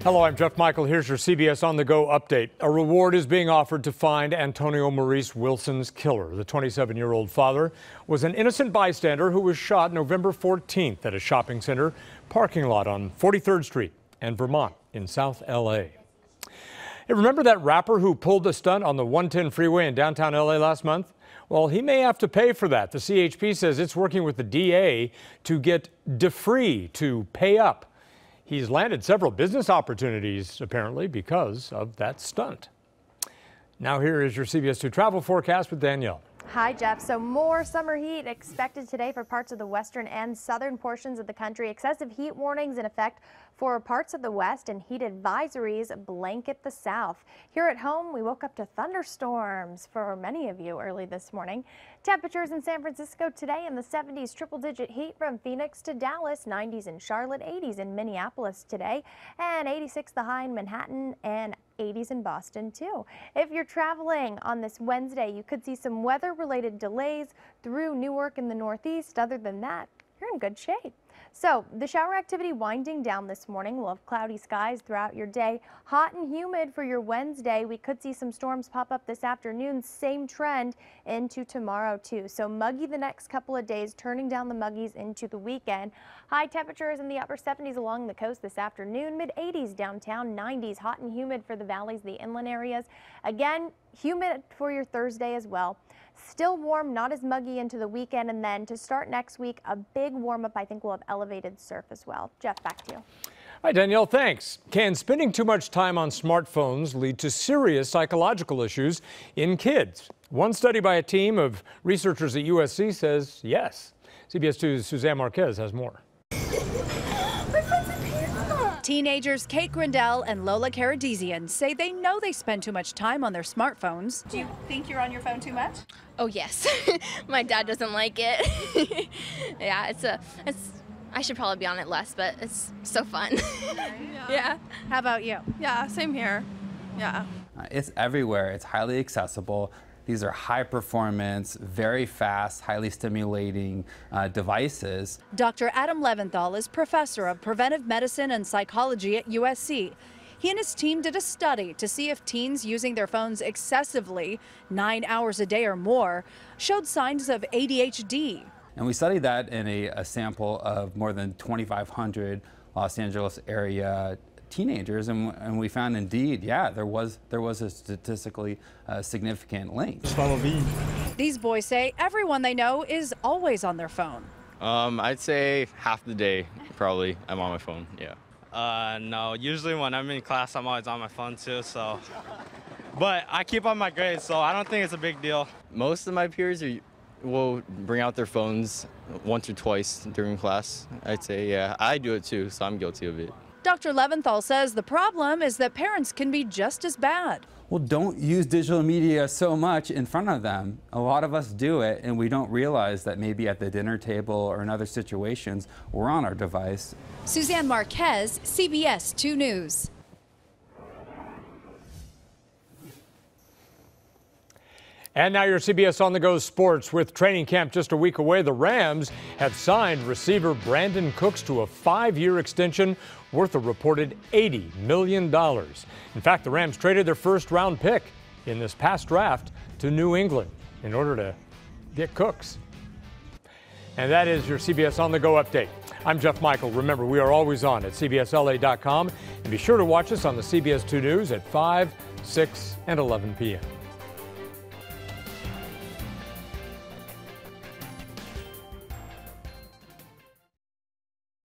Hello, I'm Jeff Michael. Here's your CBS On The Go update. A reward is being offered to find Antonio Maurice Wilson's killer. The 27-year-old father was an innocent bystander who was shot November 14th at a shopping center parking lot on 43rd Street and Vermont in South L.A. Hey, remember that rapper who pulled a stunt on the 110 freeway in downtown L.A. last month? Well, he may have to pay for that. The CHP says it's working with the DA to get DeFree to pay up. He's landed several business opportunities, apparently, because of that stunt. Now here is your CBS 2 travel forecast with Danielle. Hi, Jeff. So more summer heat expected today for parts of the western and southern portions of the country. Excessive heat warnings in effect for parts of the west, and heat advisories blanket the south. Here at home, we woke up to thunderstorms for many of you early this morning. Temperatures in San Francisco today in the 70s, triple-digit heat from Phoenix to Dallas, 90s in Charlotte, 80s in Minneapolis today, and 86 the high in Manhattan and 80s in Boston too. If you're traveling on this Wednesday, you could see some weather-related delays through Newark in the Northeast. Other than that, you're in good shape. So the shower activity winding down this morning. We'll have cloudy skies throughout your day. Hot and humid for your Wednesday. We could see some storms pop up this afternoon. Same trend into tomorrow too. So muggy the next couple of days, turning down the muggies into the weekend. High temperatures in the upper 70s along the coast this afternoon. Mid 80s downtown, 90s. Hot and humid for the valleys, the inland areas. Again, humid for your Thursday as well. Still warm, not as muggy into the weekend. And then to start next week, a big warm up. I think we'll have elevated surf as well. Jeff, back to you. Hi, Danielle. Thanks. Can spending too much time on smartphones lead to serious psychological issues in kids? One study by a team of researchers at USC says yes. CBS 2's Suzanne Marquez has more. Teenagers Kate Grindell and Lola Karadizian say they know they spend too much time on their smartphones. Do you think you're on your phone too much? Oh yes, my dad doesn't like it. Yeah, I should probably be on it less, but it's so fun. Yeah. How about you? Yeah, same here. Yeah. It's everywhere. It's highly accessible. These are high performance, very fast, highly stimulating devices. Dr. Adam Leventhal is professor of preventive medicine and psychology at USC. He and his team did a study to see if teens using their phones excessively, 9 hours a day or more, showed signs of ADHD. And we studied that in a sample of more than 2,500 Los Angeles area teenagers, and we found indeed, yeah, there was a statistically significant link. These boys say everyone they know is always on their phone. I'd say half the day, probably, I'm on my phone, yeah. No, usually when I'm in class, I'm always on my phone too, so. But I keep on my grades, so I don't think it's a big deal. Most of my peers will bring out their phones once or twice during class. I'd say, yeah, I do it too, so I'm guilty of it. Dr. Leventhal says the problem is that parents can be just as bad. Well, don't use digital media so much in front of them. A lot of us do it, and we don't realize that maybe at the dinner table or in other situations, we're on our device. Suzanne Marquez, CBS 2 News. And now your CBS On The Go sports. With training camp just a week away, the Rams have signed receiver Brandon Cooks to a 5-year extension worth a reported $80 million. In fact, the Rams traded their first-round pick in this past draft to New England in order to get Cooks. And that is your CBS On The Go update. I'm Jeff Michael. Remember, we are always on at CBSLA.com. And be sure to watch us on the CBS 2 News at 5, 6, and 11 p.m.